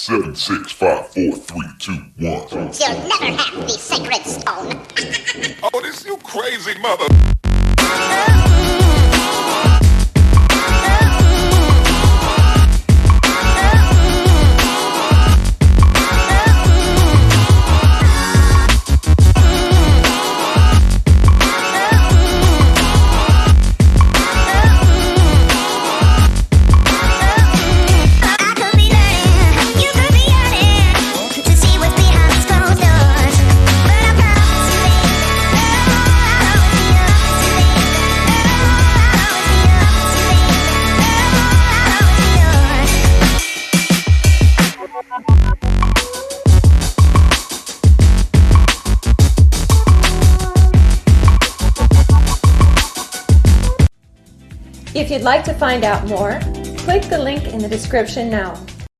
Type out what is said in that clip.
7, 6, 5, 4, 3, 2, 1. You'll never have the sacred stone. Oh, this you crazy mother. If you'd like to find out more, click the link in the description now.